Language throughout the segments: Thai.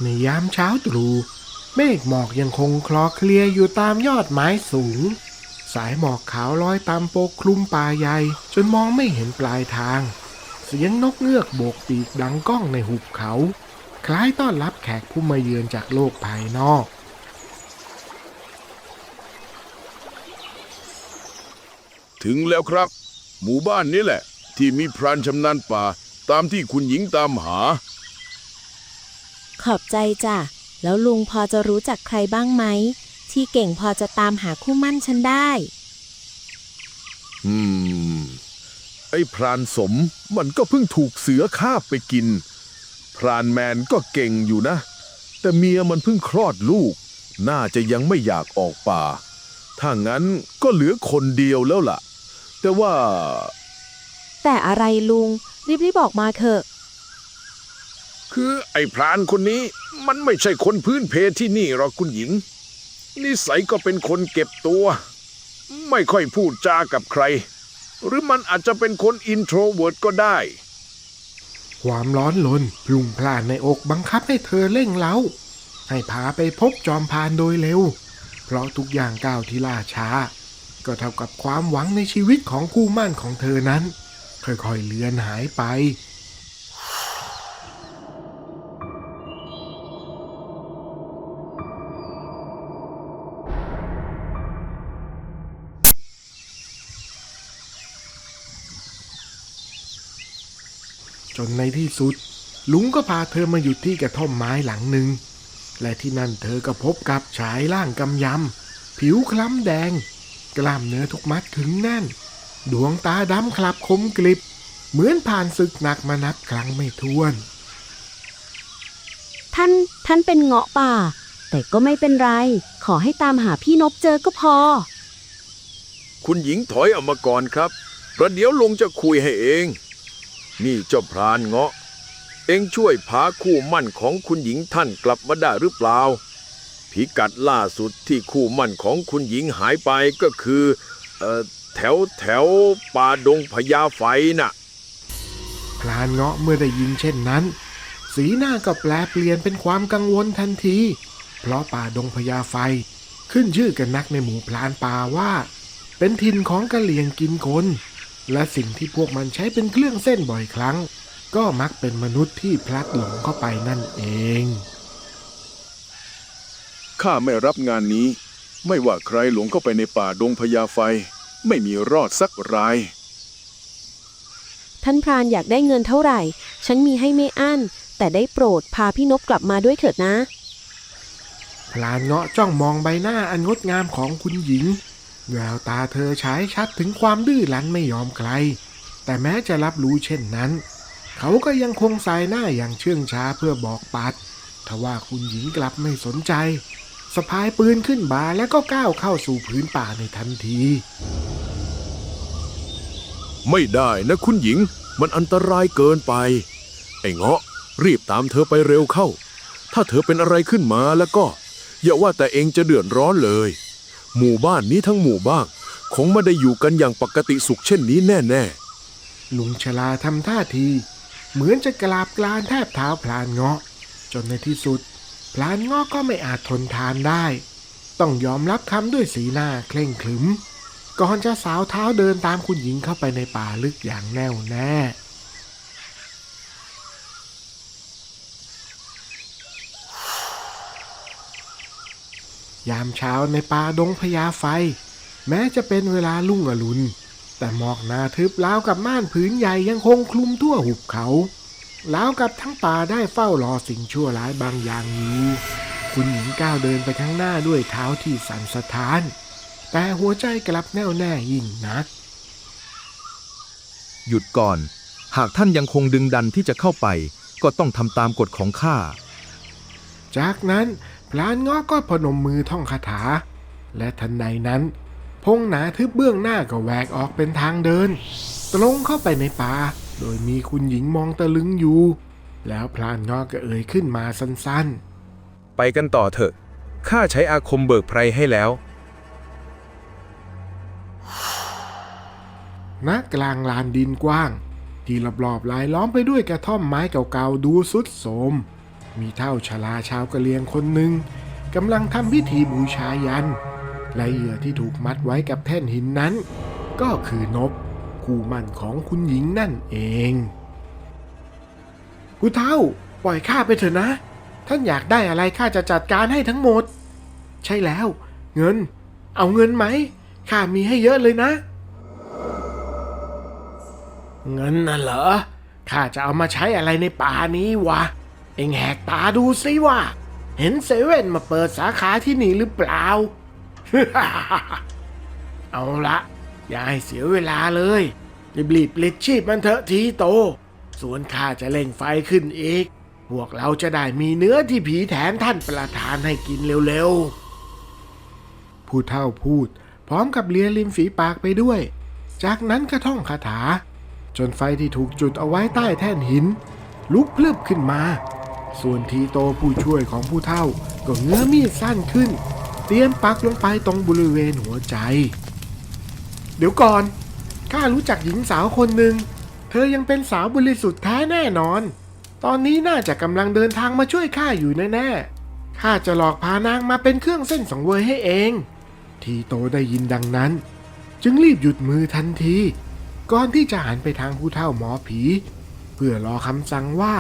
ในยามเช้าตรู่เมฆหมอกยังคงคลอเคลียอยู่ตามยอดไม้สูงสายหมอกขาวลอยตามปกคลุมป่าใหญ่จนมองไม่เห็นปลายทางเสียงนกเงือกโบกปีกดังก้องในหุบเขาคล้ายต้อนรับแขกผู้มาเยือนจากโลกภายนอกถึงแล้วครับหมู่บ้านนี้แหละที่มีพรานชำนาญป่าตามที่คุณหญิงตามหาขอบใจจ้ะแล้วลุงพอจะรู้จักใครบ้างไหมที่เก่งพอจะตามหาคู่มั่นฉันได้ไอ้พรานสมมันก็เพิ่งถูกเสือคาบไปกินพรานแมนก็เก่งอยู่นะแต่เมียมันเพิ่งคลอดลูกน่าจะยังไม่อยากออกป่าถ้างั้นก็เหลือคนเดียวแล้วล่ะแต่ว่าแต่อะไรลุงรีบบอกมาเถอะคือไอ้พรานคนนี้มันไม่ใช่คนพื้นเพที่นี่หรอกคุณหญิงนิสัยก็เป็นคนเก็บตัวไม่ค่อยพูดจากับใครหรือมันอาจจะเป็นคนอินโทรเวิร์ตก็ได้ความร้อนรนพลุ่งพล่านในอกบังคับให้เธอเร่งเร้าให้พาไปพบจอมพรานโดยเร็วเพราะทุกอย่างก้าวที่ล่าช้าก็เท่ากับความหวังในชีวิตของคู่มั่นของเธอนั้นค่อยๆเลือนหายไปจนในที่สุดลุงก็พาเธอมาหยุดที่กระท่อมไม้หลังหนึ่งและที่นั่นเธอก็พบกับชายร่างกำยำผิวคล้ำแดงกล้ามเนื้อทุกมัดขึงแน่นดวงตาดำคลับคมกริบเหมือนผ่านศึกหนักมานับครั้งไม่ถ้วนท่านเป็นเงาะป่าแต่ก็ไม่เป็นไรขอให้ตามหาพี่นพเจอก็พอคุณหญิงถอยออกมาก่อนครับประเดี๋ยวลุงจะคุยให้เองนี่เจ้าพรานเงาะเอ็งช่วยพาคู่มั่นของคุณหญิงท่านกลับมาได้หรือเปล่าพิกัดล่าสุดที่คู่มั่นของคุณหญิงหายไปก็คือแถวป่าดงพญาไฟน่ะพรานเงาะเมื่อได้ยินเช่นนั้นสีหน้าก็แปลเปลี่ยนเป็นความกังวลทันทีเพราะป่าดงพญาไฟขึ้นชื่อกันนักในหมู่พรานป่าว่าเป็นถิ่นของกะเหรี่ยงกินคนและสิ่งที่พวกมันใช้เป็นเครื่องเส้นบ่อยครั้งก็มักเป็นมนุษย์ที่พลัดหลงเข้าไปนั่นเองข้าไม่รับงานนี้ไม่ว่าใครหลงเข้าไปในป่าดงพญาไฟไม่มีรอดสักรายท่านพรานอยากได้เงินเท่าไหร่ฉันมีให้ไม่อั้นแต่ได้โปรดพาพี่นพกลับมาด้วยเถิดนะพลานเงาะจ้องมองใบหน้าอันงดงามของคุณหญิงแววตาเธอฉายชัดถึงความดื้อรั้นไม่ยอมใครแต่แม้จะรับรู้เช่นนั้นเขาก็ยังคงสายหน้าอย่างเชื่องช้าเพื่อบอกปัดทว่าคุณหญิงกลับไม่สนใจสะพายปืนขึ้นบ่าแล้วก็ก้าวเข้าสู่พื้นป่าในทันทีไม่ได้นะคุณหญิงมันอันตรายเกินไปไอ้เงาะรีบตามเธอไปเร็วเข้าถ้าเธอเป็นอะไรขึ้นมาแล้วก็อย่าว่าแต่เองจะเดือดร้อนเลยหมู่บ้านนี้ทั้งหมู่บ้านคงไม่ได้อยู่กันอย่างปกติสุขเช่นนี้แน่ๆลุงชลาทำท่าทีเหมือนจะกราบกรานแทบเท้าพลานเงาะจนในที่สุดพลานเงาะก็ไม่อาจทนทานได้ต้องยอมรับคำด้วยสีหน้าเคร่งขรึมก่อนจะสาวเท้าเดินตามคุณหญิงเข้าไปในป่าลึกอย่างแน่วแน่ยามเช้าในป่าดงพญาไฟแม้จะเป็นเวลารุ่งอรุณแต่หมอกหนาทึบราวกับม่านผืนใหญ่ยังคงคลุมทั่วหุบเขาราวกับทั้งป่าได้เฝ้ารอสิ่งชั่วร้ายบางอย่างอยู่คุณหญิงก้าวเดินไปข้างหน้าด้วยเท้าที่สั่นสะท้านแต่หัวใจกลับแน่วแน่ยิ่งนักหยุดก่อนหากท่านยังคงดึงดันที่จะเข้าไปก็ต้องทำตามกฎของข้าจากนั้นพลานเงาะก็พนมมือท่องคาถาและทันใดนั้นพงหนาทึบเบื้องหน้าก็แหวกออกเป็นทางเดินตรงเข้าไปในป่าโดยมีคุณหญิงมองตะลึงอยู่แล้วพลานเงาะก็เอ่ยขึ้นมาสั้นๆไปกันต่อเถอะข้าใช้อาคมเบิกไพรให้แล้วณกลางลานดินกว้างที่รอบๆรายล้อมไปด้วยกระท่อมไม้เก่าๆดูทรุดโทรม มีเฒ่าชราชาวกะเหรี่ยงคนหนึ่งกำลังทำพิธีบูชายันและเหยื่อที่ถูกมัดไว้กับแท่นหินนั้นก็คือนบคู่หมั่นของคุณหญิงนั่นเองผู้เฒ่าปล่อยข้าไปเถอะนะท่านอยากได้อะไรข้าจะจัดการให้ทั้งหมดใช่แล้วเงินเอาเงินไหมข้ามีให้เยอะเลยนะเงินน่ะเหรอข้าจะเอามาใช้อะไรในป่านี้วะเอ็งแหกตาดูสิว่าเห็นเซเว่นมาเปิดสาขาที่นี่หรือเปล่า เอาละอย่าให้เสียเวลาเลยรีบๆปลิดชีพมันเถอะทีโตส่วนข้าจะเร่งไฟขึ้นอีกพวกเราจะได้มีเนื้อที่ผีแถนท่านประทานให้กินเร็วๆผู้เฒ่าพูดพร้อมกับเลียริมฝีปากไปด้วยจากนั้นก็ท่องคาถาจนไฟที่ถูกจุดเอาไว้ใต้แท่นหินลุกพลึบขึ้นมาส่วนทีโตผู้ช่วยของผู้เฒ่าก็เงื้อมีดสั้นขึ้นเตรียมปักลงไปตรงบริเวณหัวใจเดี๋ยวก่อนข้ารู้จักหญิงสาวคนหนึ่งเธอยังเป็นสาวบริสุทธิ์แท้แน่นอนตอนนี้น่าจะกำลังเดินทางมาช่วยข้าอยู่แน่ๆข้าจะหลอกพานางมาเป็นเครื่องเส้นสังเวยให้เองทีโตได้ยินดังนั้นจึงรีบหยุดมือทันทีก่อนที่จะหันไปทางผู้เฒ่าหมอผีเพื่อรอคำสั่งว่า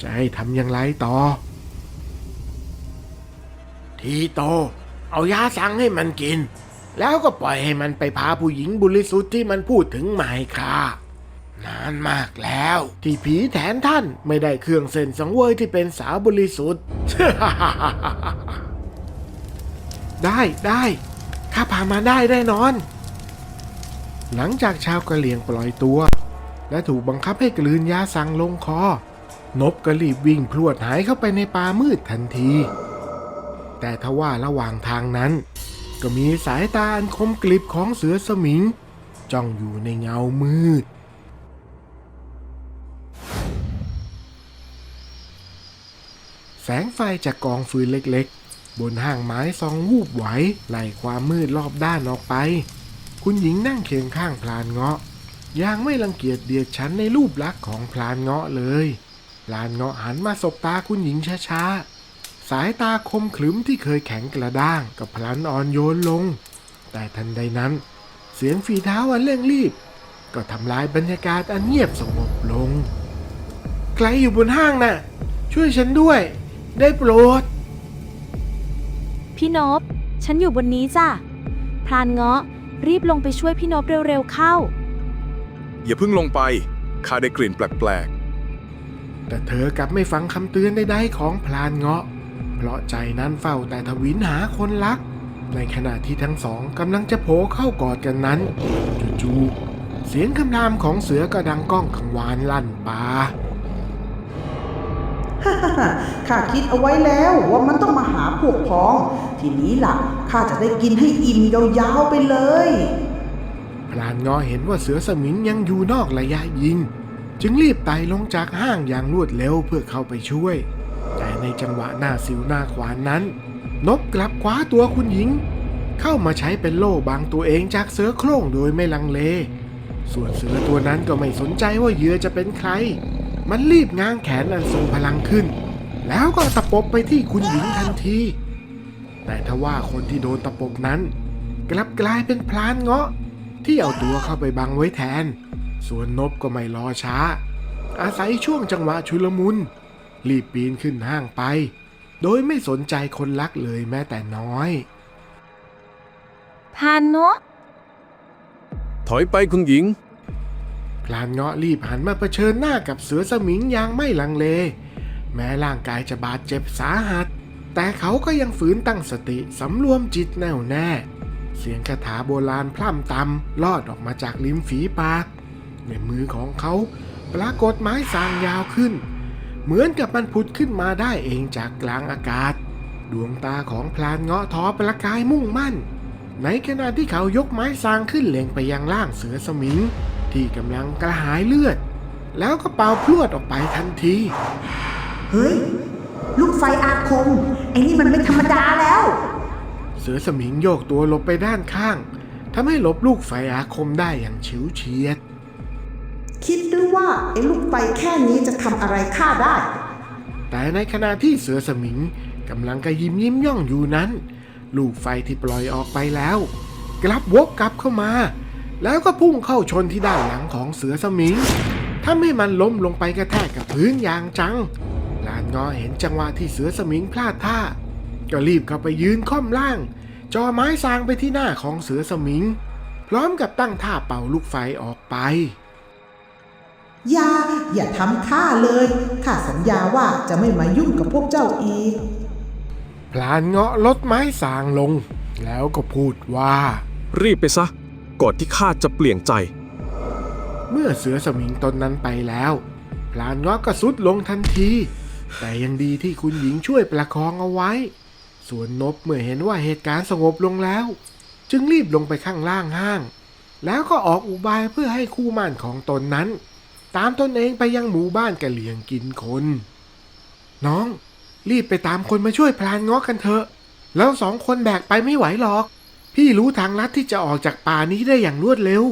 จะให้ทำอย่างไรต่อทีโตเอายาสั่งให้มันกินแล้วก็ปล่อยให้มันไปพาผู้หญิงบริสุทธิ์ที่มันพูดถึงมาให้ข้านานมากแล้วที่ผีแทนท่านไม่ได้เครื่องเส้นสังเวยที่เป็นสาวบริสุทธิ์ ได้ข้าพามาได้แน่นอนหลังจากชาวกะเหรี่ยงปล่อยตัวและถูกบังคับให้กลืนยาสั่งลงคอนบก็รีบวิ่งพรวดหายเข้าไปในป่ามืดทันทีแต่ทว่าระหว่างทางนั้นก็มีสายตาอันคมกริบของเสือสมิงจ้องอยู่ในเงามืดแสงไฟจากกองฟืนเล็กๆบนห้างไม้ส่องวูบไหวไล่ความมืดรอบด้านออกไปคุณหญิงนั่งเคียงข้างพลานเงาะยังไม่รังเกียจเดียดฉันในรูปลักษณ์ของพลานเงาะเลยพลานเงาะหันมาสบตาคุณหญิงช้าๆสายตาคมขรึมที่เคยแข็งกระด้างกับพลันอ่อนโยนลงแต่ทันใดนั้นเสียงฝีเท้าอันเร่งรีบก็ทำลายบรรยากาศอันเงียบสงบลงใครอยู่บนห้างน่ะช่วยฉันด้วยได้โปรดพี่นพฉันอยู่บนนี้จ้ะพรานเงาะรีบลงไปช่วยพี่นพเร็วๆเข้าอย่าเพิ่งลงไปข้าได้กลิ่นแปลกแต่เธอกลับไม่ฟังคำเตือนใดๆของพลานเงาะเพราะใจนั้นเฝ้าแต่ทวินหาคนรักในขณะที่ทั้งสองกำลังจะโผล่เข้ากอดกันนั้นจู่ๆเสียงคำรามของเสือก็ดังก้องกังวานลั่นป่า ข้าคิดเอาไว้แล้วว่ามันต้องมาหาพวกพ้องทีนี้ล่ะข้าจะได้กินให้อิ่มยาวๆไปเลยพลานเงาะเห็นว่าเสือสมิงยังอยู่นอกระยะยิงจึงรีบไต่ลงจากห้างอย่างรวดเร็วเพื่อเข้าไปช่วยแต่ในจังหวะหน้าสิวหน้าขวานนั้นนบกลับคว้าตัวคุณหญิงเข้ามาใช้เป็นโล่บังตัวเองจากเสือโคร่งโดยไม่ลังเลส่วนเสือตัวนั้นก็ไม่สนใจว่าเหยื่อจะเป็นใครมันรีบง้างแขนอันทรงพลังขึ้นแล้วก็ตะปบไปที่คุณหญิงทันทีแต่ทว่าคนที่โดนตะปบนั้นกลับกลายเป็นพลานเงาะที่เอาตัวเข้าไปบังไว้แทนส่วนนบก็ไม่รอช้าอาศัยช่วงจังหวะชุลมุนรีบปีนขึ้นห้างไปโดยไม่สนใจคนรักเลยแม้แต่น้อยพรานเงาะถอยไปคุณหญิงพลานเงาะรีบหันมาเผชิญหน้ากับเสือสมิงอย่างไม่ลังเลแม้ร่างกายจะบาดเจ็บสาหัสแต่เขาก็ยังฝืนตั้งสติสำรวมจิตแน่วแน่เสียงคาถาโบราณพร่ำตำลอดออกมาจากริมฝีปากในมือของเขาปรากฏไม้สางยาวขึ้นเหมือนกับมันผุดขึ้นมาได้เองจากกลางอากาศดวงตาของพลานเงาะทอประกายมุ่งมั่นในขณะที่เขายกไม้สางขึ้นเล็งไปยังร่างเสือสมิงที่กำลังกระหายเลือดแล้วก็เป่าพรวดออกไปทันทีเฮ้ยลูกไฟอาคมไอ้นี่มันไม่ธรรมดาแล้วเสือสมิงโยกตัวหลบไปด้านข้างทำให้หลบลูกไฟอาคมได้อย่างฉิวเฉียดคิดหรือว่าไอ้ลูกไฟแค่นี้จะทำอะไรข้าได้ แต่ในขณะที่เสือสมิงกำลังกระยิ้มย่องอยู่นั้นลูกไฟที่ปล่อยออกไปแล้วกลับวกกลับเข้ามาแล้วก็พุ่งเข้าชนที่ด้านหลังของเสือสมิงทำให้มันล้มลงไปกระแทกกับพื้นอย่างจังพลานเงาะเห็นจังหวะที่เสือสมิงพลาดท่าก็รีบเข้าไปยืนค่อมล่างจ่อไม้ซางไปที่หน้าของเสือสมิงพร้อมกับตั้งท่าเป่าลูกไฟออกไปอย่าทำข้าเลยข้าสัญญาว่าจะไม่มายุ่งกับพวกเจ้าอีกพลานเงาะลดไม้สางลงแล้วก็พูดว่ารีบไปซะก่อนที่ข้าจะเปลี่ยนใจเมื่อเสือสมิงตนนั้นไปแล้วพลานเงาะก็สุดลงทันทีแต่ยังดีที่คุณหญิงช่วยประคองเอาไว้ส่วนนบเมื่อเห็นว่าเหตุการณ์สงบลงแล้วจึงรีบลงไปข้างล่างห้างแล้วก็ออกอุบายเพื่อให้คู่หมั่นของตนนั้นตามตนเองไปยังหมู่บ้านกะเหลี่ยงกินคนน้องรีบไปตามคนมาช่วยพลานเงาะกันเถอะแล้วสองคนแบกไปไม่ไหวหรอกพี่รู้ทางลัดที่จะออกจากป่านี้ได้อย่างรวดเร็ว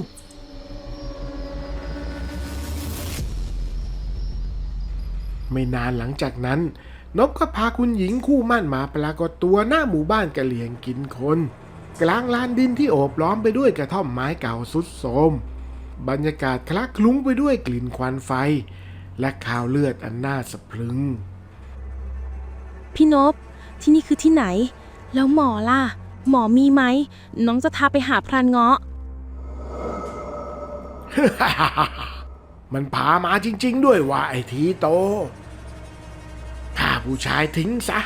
ไม่นานหลังจากนั้นนบก็พาคุณหญิงคู่มั่นมาปรากฏตัวหน้าหมู่บ้านกะเหลี่ยงกินคนกลางลานดินที่โอบล้อมไปด้วยกระท่อมไม้เก่าทรุดโทรมบรรยากาศคละคลุ้งไปด้วยกลิ่นควันไฟและข่าวเลือดอันน่าสะพรึงพี่นพที่นี่คือที่ไหนแล้วหมอล่ะหมอมีไหมน้องจะพาไปหาพรานเงาะ มันพามาจริงๆด้วยว่าไอ้ทีโตฆ่าผู้ชายทิ้งซะ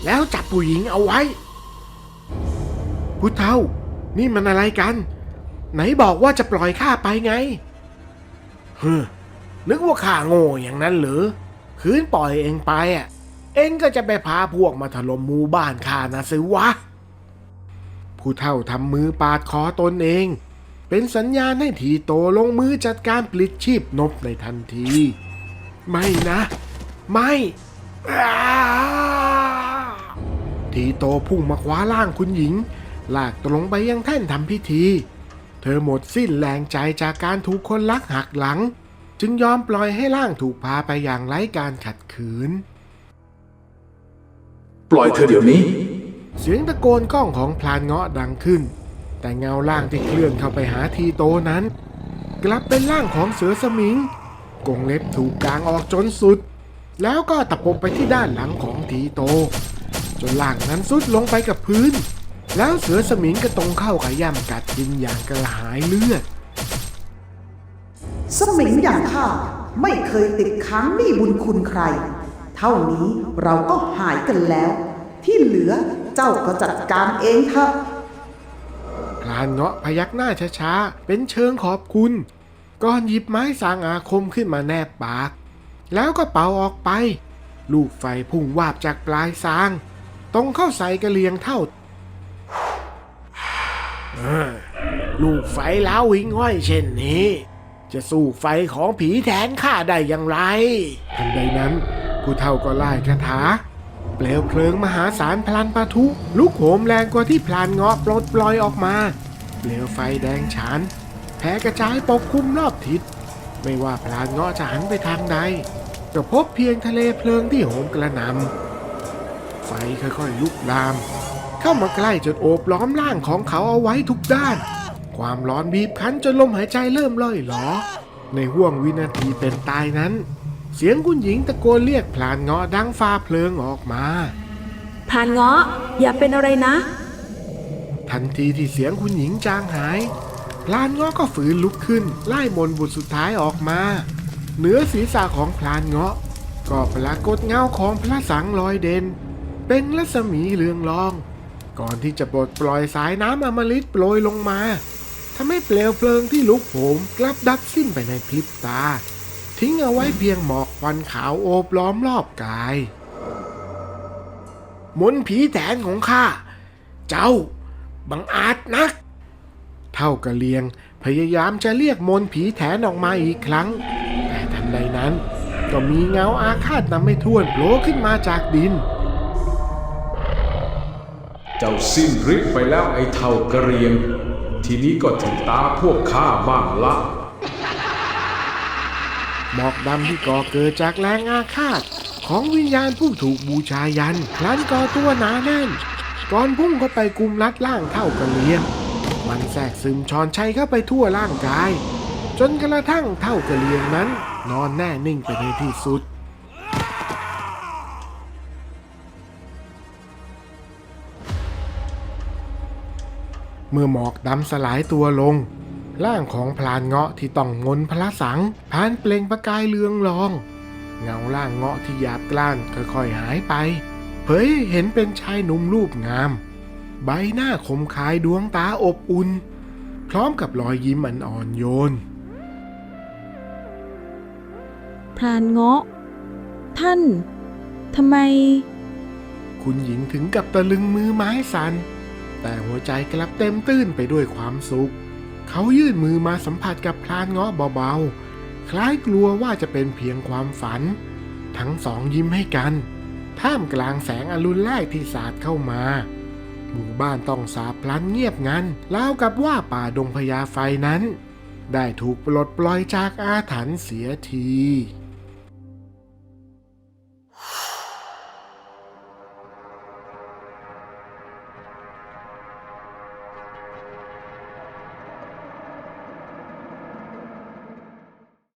แล้วจับผู้หญิงเอาไว้พุทธเฒ่านี่มันอะไรกันไหนบอกว่าจะปล่อยข้าไปไงนึกว่าข้าโง่อย่างนั้นหรือคืนปล่อยเองไปเองก็จะไปพาพวกมาถล่มหมู่บ้านข้านะสิวะผู้เฒ่าทำมือปาดคอตนเองเป็นสัญญาณให้ทีโตลงมือจัดการปลิดชีพนบในทันทีไม่นะไม่ทีโตพุ่งมาคว้าร่างคุณหญิงลากตรงไปยังแท่นทำพิธีเธอหมดสิ้นแรงใจจากการถูกคนลักหักหลังจึงยอมปล่อยให้ร่างถูกพาไปอย่างไร้การขัดขืนปล่อยเธอเดี๋ยวนี้เสียงตะโกนก้องของพลานเงาะดังขึ้นแต่เงาร่างที่เคลื่อนเข้าไปหาทีโตนั้นกลับเป็นร่างของเสือสมิงกรงเล็บถูกกางออกจนสุดแล้วก็ตะปบไปที่ด้านหลังของทีโตจนร่างนั้นสุดลงไปกับพื้นแล้วเสือสมิงก็ตรงเข้าขย่ำกัดกินอย่างกระหายเลือดสมิงอย่างข้าไม่เคยติดค้างหนี้บุญคุณใครเท่านี้เราก็หายกันแล้วที่เหลือเจ้าก็จัดการเองเถอะพลานเงาะพยักหน้าช้าๆเป็นเชิงขอบคุณก่อนหยิบไม้สางอาคมขึ้นมาแนบปากแล้วก็เป่าออกไปลูกไฟพุ่งวาบจากปลายสางตรงเข้าใส่กระเลียงเท่าลูกไฟล้าวิงห้อยเช่นนี้จะสู้ไฟของผีแทนข้าได้อย่างไรทันใดนั้นผู้เฒ่าก็ไล่คาถาเปลวเพลิงมหาศาลพลันปะทุลุกโหมแรงกว่าที่พลานเงาะปลดปล่อยออกมาเปลวไฟแดงฉานแผ่กระจายปกคลุมรอบทิศไม่ว่าพลานเงาะจะหันไปทางใดก็พบเพียงทะเลเพลิงที่โหมกระหน่ำไฟค่อยๆลุกลามเข้ามาใกล้จนโอบล้อมร่างของเขาเอาไว้ทุกด้านความร้อนบีบคั้นจนลมหายใจเริ่มล่อยหลอในห้วงวินาทีเป็นตายนั้นเสียงคุณหญิงตะโกนเรียกพลานเงาะดังฟ้าเพลิงออกมาพรานเงาะอย่าเป็นอะไรนะทันทีที่เสียงคุณหญิงจางหายพลานเงาะก็ฝืนลุกขึ้นไล่มนต์บุตรสุดท้ายออกมาเหนือศีรษะของพลานเงาะก็ปรากฏเงาของพระสังลอยเด่นเป็นรัศมีเรืองรองก่อนที่จะปลดปล่อยสายน้ำอมฤตโปรยลงมาทำให้เปลวเพลิงที่ลุกโหมกลับดับสิ้นไปในพริบตาทิ้งเอาไว้เพียงหมอกควันขาวโอบล้อมรอบกายมนต์ผีแถนของข้าเจ้าบังอาจนักเท่ากะเลียงพยายามจะเรียกมนต์ผีแถนออกมาอีกครั้งแต่ทันใดนั้นก็มีเงาอาฆาตนำไม่ถ้วนโผล่ขึ้นมาจากดินเจ้าสิ้นฤทธิ์ไปแล้วไอ้เท่ากระเรียงทีนี้ก็ถึงตาพวกข้าบ้างละหมอกดำที่ก่อเกิดจากแรงอาฆาต ของวิญญาณผู้ถูกบูชายันพลันก่อตัวหนาแน่นก่อนพุ่งเข้าไปกุมรัดร่างเท่ากระเลียงมันแทรกซึมชอนชัยเข้าไปทั่วร่างกายจนกระทั่งเท่ากระเลียงนั้นนอนแน่นิ่งไปในที่สุดเมื่อหมอกดำสลายตัวลงร่างของพลานเงาะที่ต้องงนพระสังผ่านเปล่งประกายเรืองรองเงาร่างเงาะที่หยาบกร้านค่อยๆหายไปเผยเห็นเป็นชายหนุ่มรูปงามใบหน้าคมคายดวงตาอบอุ่นพร้อมกับรอยยิ้มอันอ่อนโยน พรานเงาะ ท่านทำไม คุณหญิงถึงกับตะลึงมือไม้สั่นแต่หัวใจกลับเต็มตื้นไปด้วยความสุขเขายื่นมือมาสัมผัสกับพลานเงาะเบาๆคล้ายกลัวว่าจะเป็นเพียงความฝันทั้งสองยิ้มให้กันท่ามกลางแสงอรุณแรกที่สาดเข้ามาหมู่บ้านต้องสาบพลันเงียบงันราวกับว่าป่าดงพญาไฟนั้นได้ถูกปลดปล่อยจากอาถรรพ์เสียที